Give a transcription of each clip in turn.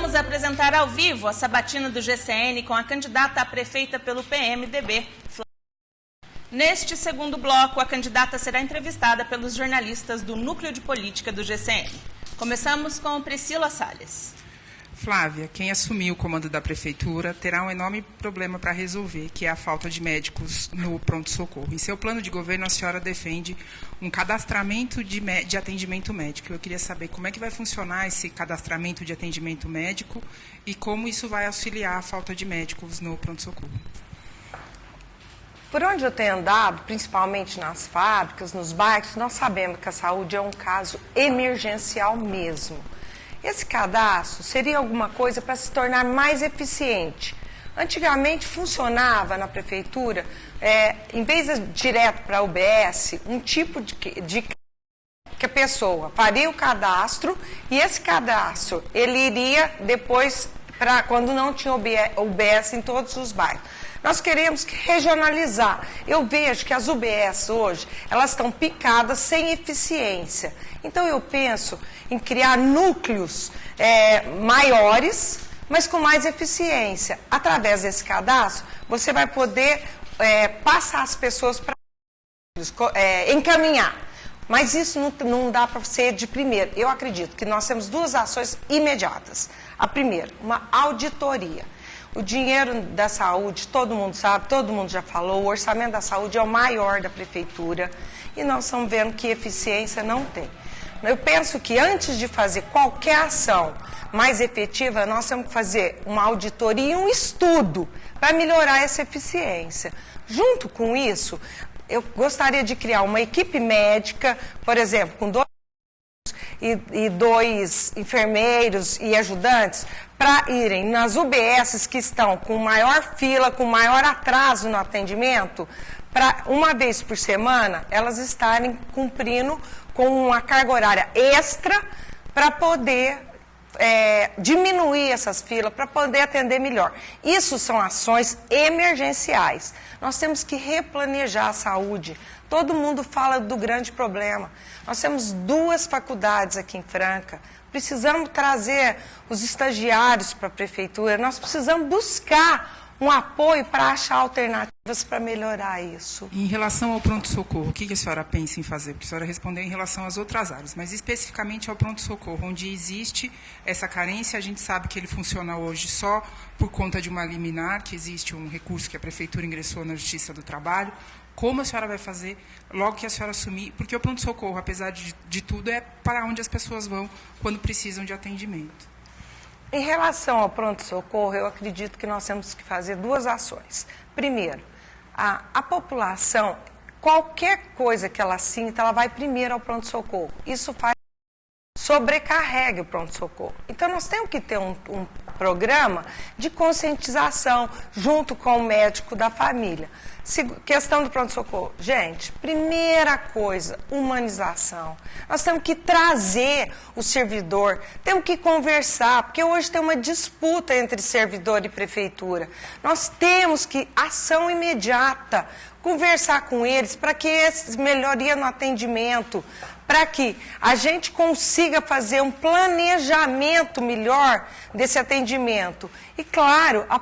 Vamos apresentar ao vivo a sabatina do GCN com a candidata a prefeita pelo PMDB, Neste segundo bloco, a candidata será entrevistada pelos jornalistas do Núcleo de Política do GCN. Começamos com Priscila Salles. Flávia, quem assumir o comando da prefeitura terá um enorme problema para resolver, que é a falta de médicos no pronto-socorro. Em seu plano de governo, a senhora defende um cadastramento de atendimento médico. Eu queria saber como é que vai funcionar esse cadastramento de atendimento médico e como isso vai auxiliar a falta de médicos no pronto-socorro. Por onde eu tenho andado, principalmente nas fábricas, nos bairros, nós sabemos que a saúde é um caso emergencial mesmo. Esse cadastro seria alguma coisa para se tornar mais eficiente. Antigamente funcionava na prefeitura, em vez de direto para a UBS, um tipo de que a pessoa faria o cadastro e esse cadastro ele iria depois para quando não tinha UBS em todos os bairros. Nós queremos regionalizar. Eu vejo que as UBS hoje, elas estão picadas sem eficiência. Então eu penso em criar núcleos maiores, mas com mais eficiência. Através desse cadastro, você vai poder passar as pessoas para encaminhar. Mas isso não dá para ser de primeiro. Eu acredito que nós temos duas ações imediatas. A primeira, uma auditoria. O dinheiro da saúde, todo mundo sabe, todo mundo já falou, o orçamento da saúde é o maior da prefeitura e nós estamos vendo que eficiência não tem. Eu penso que antes de fazer qualquer ação mais efetiva, nós temos que fazer uma auditoria e um estudo para melhorar essa eficiência. Junto com isso, eu gostaria de criar uma equipe médica, por exemplo, com dois enfermeiros e ajudantes para irem nas UBSs que estão com maior fila, com maior atraso no atendimento, para uma vez por semana elas estarem cumprindo com uma carga horária extra para poder diminuir essas filas, para poder atender melhor. Isso são ações emergenciais. Nós temos que replanejar a saúde. Todo mundo fala do grande problema. Nós temos 2 faculdades aqui em Franca. Precisamos trazer os estagiários para a prefeitura. Nós precisamos buscar um apoio para achar alternativas para melhorar isso. Em relação ao pronto-socorro, o que a senhora pensa em fazer? Porque a senhora respondeu em relação às outras áreas, mas especificamente ao pronto-socorro, onde existe essa carência, a gente sabe que ele funciona hoje só por conta de uma liminar, que existe um recurso que a prefeitura ingressou na Justiça do Trabalho. Como a senhora vai fazer logo que a senhora assumir? Porque o pronto-socorro, apesar de tudo, é para onde as pessoas vão quando precisam de atendimento. Em relação ao pronto-socorro, eu acredito que nós temos que fazer 2 ações. Primeiro, a população, qualquer coisa que ela sinta, ela vai primeiro ao pronto-socorro. Isso faz sobrecarregue o pronto-socorro. Então, nós temos que ter um programa de conscientização junto com o médico da família. Questão do pronto-socorro. Gente, primeira coisa, humanização. Nós temos que trazer o servidor, temos que conversar, porque hoje tem uma disputa entre servidor e prefeitura. Nós temos que, ação imediata, conversar com eles para que eles melhoria no atendimento, para que a gente consiga fazer um planejamento melhor desse atendimento. E, claro, a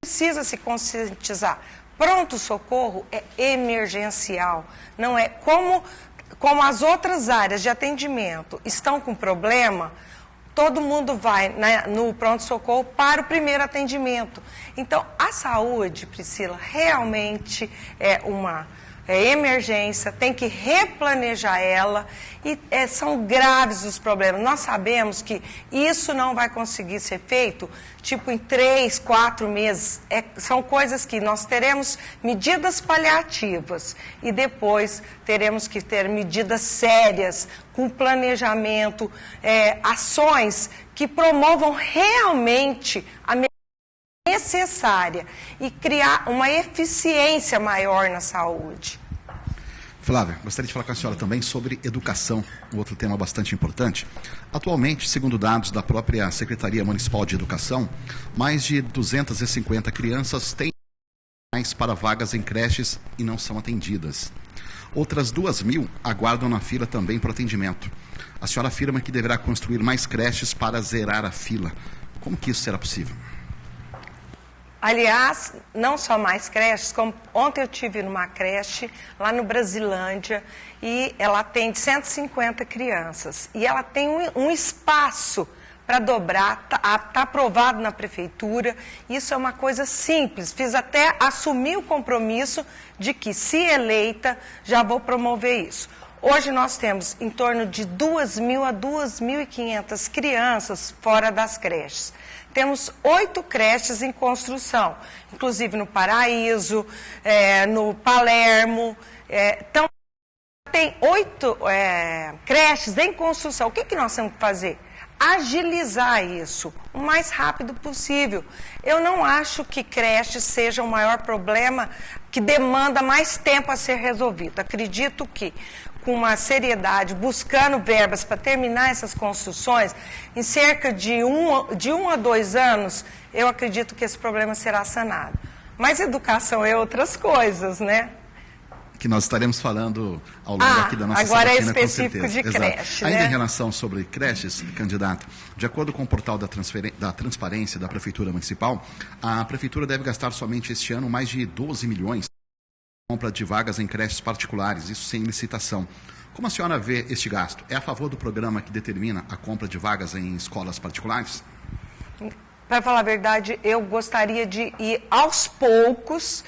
precisa se conscientizar. Pronto-socorro é emergencial, não é como as outras áreas de atendimento estão com problema, todo mundo vai no pronto-socorro para o primeiro atendimento. Então, a saúde, Priscila, realmente é uma emergência, tem que replanejar ela e são graves os problemas. Nós sabemos que isso não vai conseguir ser feito tipo em 3, 4 meses. São coisas que nós teremos medidas paliativas e depois teremos que ter medidas sérias, com planejamento, ações que promovam realmente a necessária e criar uma eficiência maior na saúde. Flávia, gostaria de falar com a senhora também sobre educação, um outro tema bastante importante. Atualmente, segundo dados da própria Secretaria Municipal de Educação, mais de 250 crianças têm para vagas em creches e não são atendidas. Outras 2.000 aguardam na fila também para atendimento. A senhora afirma que deverá construir mais creches para zerar a fila. Como que isso será possível? Aliás, não só mais creches, como ontem eu estive numa creche lá no Brasilândia e ela atende 150 crianças. E ela tem um espaço para dobrar, está aprovado na prefeitura. Isso é uma coisa simples. Fiz até assumir o compromisso de que, se eleita, já vou promover isso. Hoje nós temos em torno de 2.000 a 2.500 crianças fora das creches. Temos 8 creches em construção, inclusive no Paraíso, no Palermo. Então, tem 8 creches em construção. O que nós temos que fazer? Agilizar isso o mais rápido possível. Eu não acho que creche seja o maior problema que demanda mais tempo a ser resolvido. Acredito que, com uma seriedade, buscando verbas para terminar essas construções, em cerca de um a 2 anos, eu acredito que esse problema será sanado. Mas educação é outras coisas, né? Que nós estaremos falando ao longo aqui da nossa agora sabatina, é específico de creche, Ainda né? em relação sobre creches, candidato, de acordo com o portal da Transparência da Prefeitura Municipal, a Prefeitura deve gastar somente este ano mais de 12 milhões na compra de vagas em creches particulares, isso sem licitação. Como a senhora vê este gasto? É a favor do programa que determina a compra de vagas em escolas particulares? Para falar a verdade, eu gostaria de ir aos poucos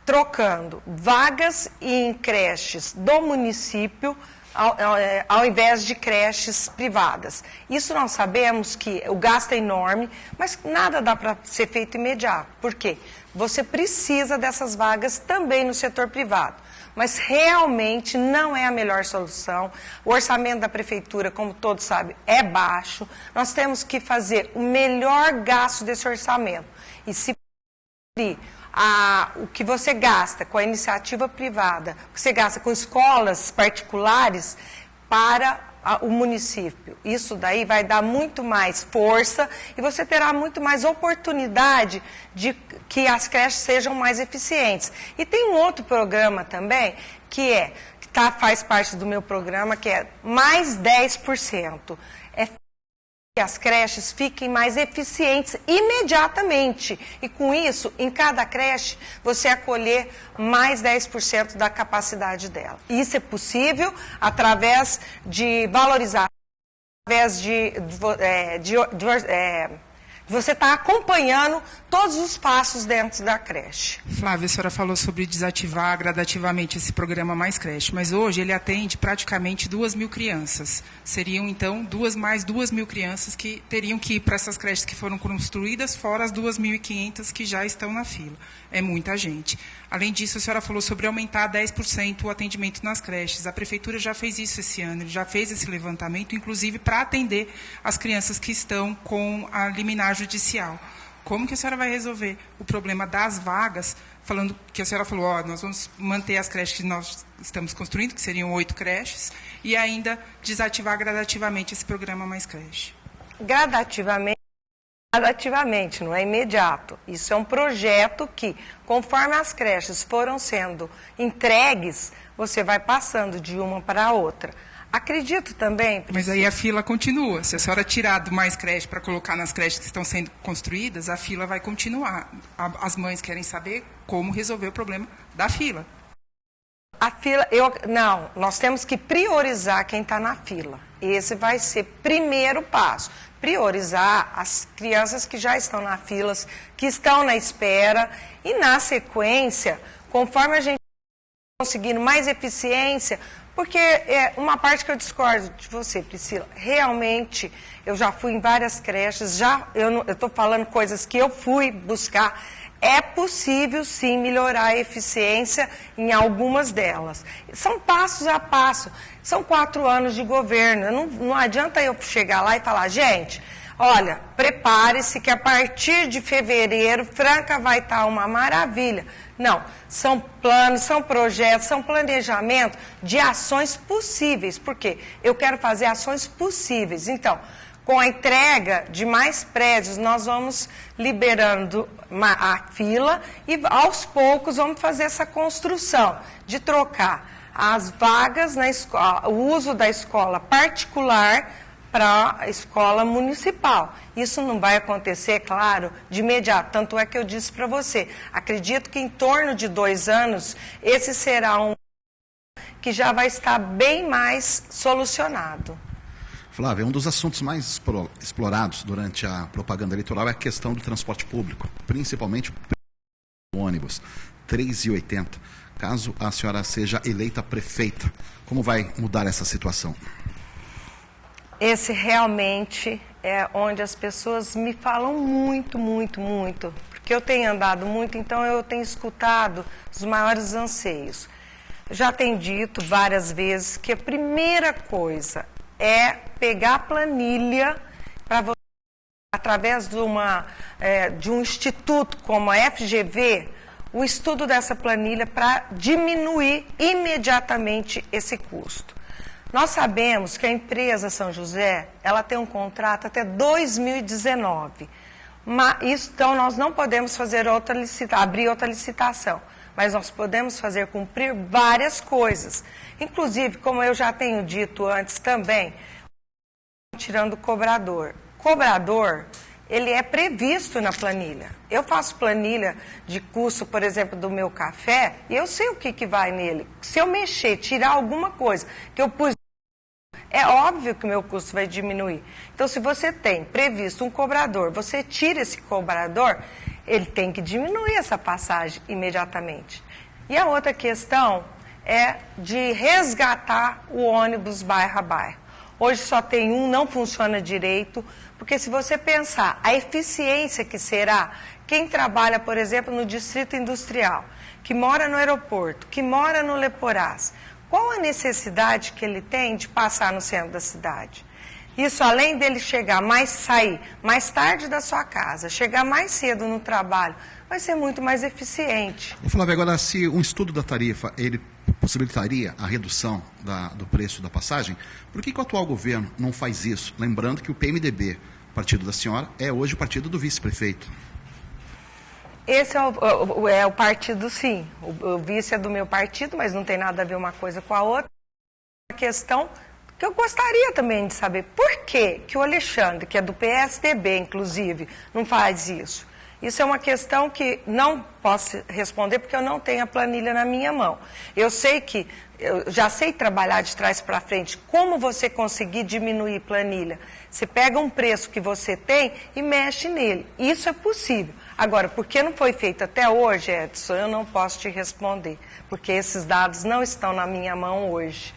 trocando vagas em creches do município ao invés de creches privadas. Isso nós sabemos que o gasto é enorme, mas nada dá para ser feito imediato. Por quê? Você precisa dessas vagas também no setor privado. Mas realmente não é a melhor solução. O orçamento da prefeitura, como todos sabem, é baixo. Nós temos que fazer o melhor gasto desse orçamento. E se o que você gasta com a iniciativa privada, o que você gasta com escolas particulares para o município. Isso daí vai dar muito mais força e você terá muito mais oportunidade de que as creches sejam mais eficientes. E tem um outro programa também, que faz parte do meu programa, que é mais 10%. Que as creches fiquem mais eficientes imediatamente. E com isso, em cada creche, você acolher mais 10% da capacidade dela. Isso é possível através de valorizar, através de você estar acompanhando todos os passos dentro da creche. Flávia, a senhora falou sobre desativar gradativamente esse programa Mais Creche, mas hoje ele atende praticamente 2.000 crianças. Seriam, então, mais 2.000 crianças que teriam que ir para essas creches que foram construídas, fora as 2.500 que já estão na fila. É muita gente. Além disso, a senhora falou sobre aumentar 10% o atendimento nas creches. A Prefeitura já fez isso esse ano, já fez esse levantamento, inclusive para atender as crianças que estão com a liminar judicial. Como que a senhora vai resolver o problema das vagas, falando que a senhora falou, nós vamos manter as creches que nós estamos construindo, que seriam 8 creches, e ainda desativar gradativamente esse programa Mais Creche? Gradativamente, não é imediato. Isso é um projeto que, conforme as creches foram sendo entregues, você vai passando de uma para a outra. Acredito também... Mas aí a fila continua. Se a senhora tirar do Mais Creche para colocar nas creches que estão sendo construídas, a fila vai continuar. As mães querem saber como resolver o problema da fila. A fila... Não, nós temos que priorizar quem está na fila. Esse vai ser primeiro passo. Priorizar as crianças que já estão na fila, que estão na espera. E, na sequência, conforme a gente conseguindo mais eficiência... Porque uma parte que eu discordo de você, Priscila, realmente, eu já fui em várias creches, eu estou falando coisas que eu fui buscar, é possível sim melhorar a eficiência em algumas delas. São passos a passo, são 4 anos de governo, não adianta eu chegar lá e falar, gente, olha, prepare-se que a partir de fevereiro, Franca vai estar uma maravilha. Não, são planos, são projetos, são planejamento de ações possíveis. Por quê? Eu quero fazer ações possíveis. Então, com a entrega de mais prédios, nós vamos liberando a fila e, aos poucos, vamos fazer essa construção de trocar as vagas na escola, o uso da escola particular para a escola municipal. Isso não vai acontecer, claro, de imediato. Tanto é que eu disse para você, acredito que em torno de 2 anos, esse será um que já vai estar bem mais solucionado. Flávia, um dos assuntos mais explorados durante a propaganda eleitoral é a questão do transporte público, principalmente o ônibus, R$ 3,80. Caso a senhora seja eleita prefeita, como vai mudar essa situação? Esse realmente é onde as pessoas me falam muito, porque eu tenho andado muito, então eu tenho escutado os maiores anseios. Já tenho dito várias vezes que a primeira coisa é pegar a planilha para você, através de um instituto como a FGV, o estudo dessa planilha para diminuir imediatamente esse custo. Nós sabemos que a empresa São José, ela tem um contrato até 2019. Então, nós não podemos fazer abrir outra licitação, mas nós podemos fazer cumprir várias coisas. Inclusive, como eu já tenho dito antes também, tirando o cobrador. Cobrador, ele é previsto na planilha. Eu faço planilha de custo, por exemplo, do meu café, e eu sei o que vai nele. Se eu mexer, tirar alguma coisa que eu pus, é óbvio que o meu custo vai diminuir. Então, se você tem previsto um cobrador, você tira esse cobrador, ele tem que diminuir essa passagem imediatamente. E a outra questão é de resgatar o ônibus bairro a bairro. Hoje só tem um, não funciona direito, porque se você pensar a eficiência que será quem trabalha, por exemplo, no Distrito Industrial, que mora no aeroporto, que mora no Leporaz, qual a necessidade que ele tem de passar no centro da cidade? Isso, além dele sair mais tarde da sua casa, chegar mais cedo no trabalho, vai ser muito mais eficiente. Flávia, agora, se um estudo da tarifa, ele possibilitaria a redução do preço da passagem, por que o atual governo não faz isso? Lembrando que o PMDB, partido da senhora, é hoje o partido do vice-prefeito. Esse é o partido, sim. O vice é do meu partido, mas não tem nada a ver uma coisa com a outra. A questão que eu gostaria também de saber, por que o Alexandre, que é do PSDB, inclusive, não faz isso? Isso é uma questão que não posso responder porque eu não tenho a planilha na minha mão. Eu já sei trabalhar de trás para frente. Como você conseguir diminuir planilha? Você pega um preço que você tem e mexe nele. Isso é possível. Agora, por que não foi feito até hoje, Edson? Eu não posso te responder, porque esses dados não estão na minha mão hoje.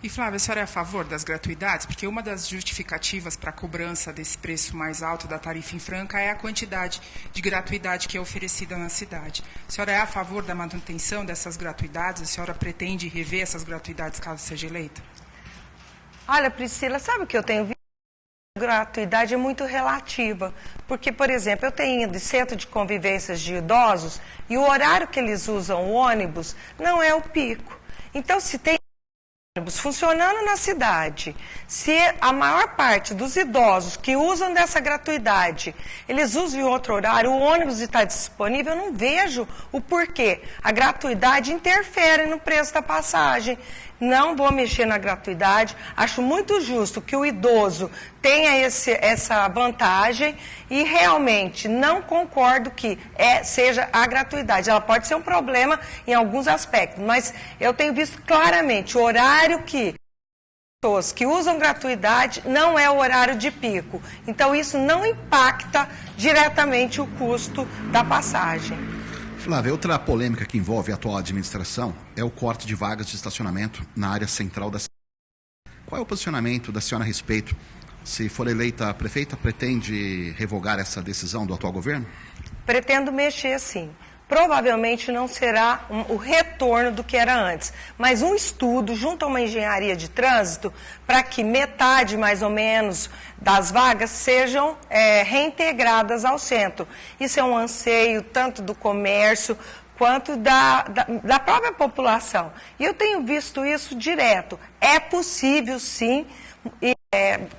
E, Flávia, a senhora é a favor das gratuidades? Porque uma das justificativas para a cobrança desse preço mais alto da tarifa em franca é a quantidade de gratuidade que é oferecida na cidade. A senhora é a favor da manutenção dessas gratuidades? A senhora pretende rever essas gratuidades caso seja eleita? Olha, Priscila, sabe o que eu tenho visto? A gratuidade é muito relativa. Porque, por exemplo, eu tenho ido em centro de convivências de idosos e o horário que eles usam o ônibus não é o pico. Então, se tem funcionando na cidade, se a maior parte dos idosos que usam dessa gratuidade, eles usam em outro horário, o ônibus está disponível, eu não vejo o porquê. A gratuidade interfere no preço da passagem. Não vou mexer na gratuidade, acho muito justo que o idoso tenha essa vantagem e realmente não concordo que seja a gratuidade. Ela pode ser um problema em alguns aspectos, mas eu tenho visto claramente o horário que pessoas que usam gratuidade não é o horário de pico. Então isso não impacta diretamente o custo da passagem. Flávia, outra polêmica que envolve a atual administração é o corte de vagas de estacionamento na área central da cidade. Qual é o posicionamento da senhora a respeito? Se for eleita prefeita, pretende revogar essa decisão do atual governo? Pretendo mexer, sim. Provavelmente não será o retorno do que era antes, mas um estudo junto a uma engenharia de trânsito para que metade, mais ou menos, das vagas sejam reintegradas ao centro. Isso é um anseio tanto do comércio quanto da própria população. E eu tenho visto isso direto. É possível, sim,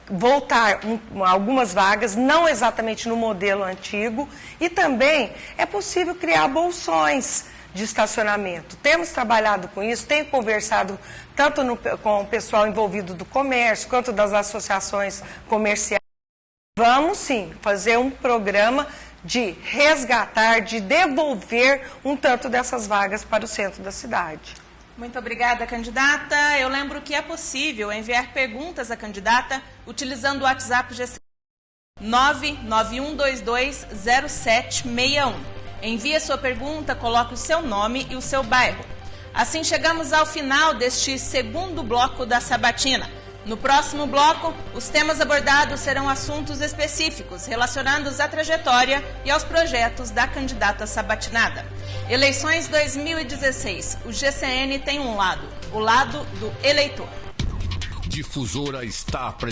voltar algumas vagas, não exatamente no modelo antigo, e também é possível criar bolsões de estacionamento. Temos trabalhado com isso, tenho conversado tanto com o pessoal envolvido do comércio, quanto das associações comerciais. Vamos sim fazer um programa de resgatar, de devolver um tanto dessas vagas para o centro da cidade. Muito obrigada, candidata. Eu lembro que é possível enviar perguntas à candidata utilizando o WhatsApp GC 991220761. Envie a sua pergunta, coloque o seu nome e o seu bairro. Assim chegamos ao final deste segundo bloco da sabatina. No próximo bloco, os temas abordados serão assuntos específicos relacionados à trajetória e aos projetos da candidata sabatinada. Eleições 2016. O GCN tem um lado, o lado do eleitor. Difusora está apresentando.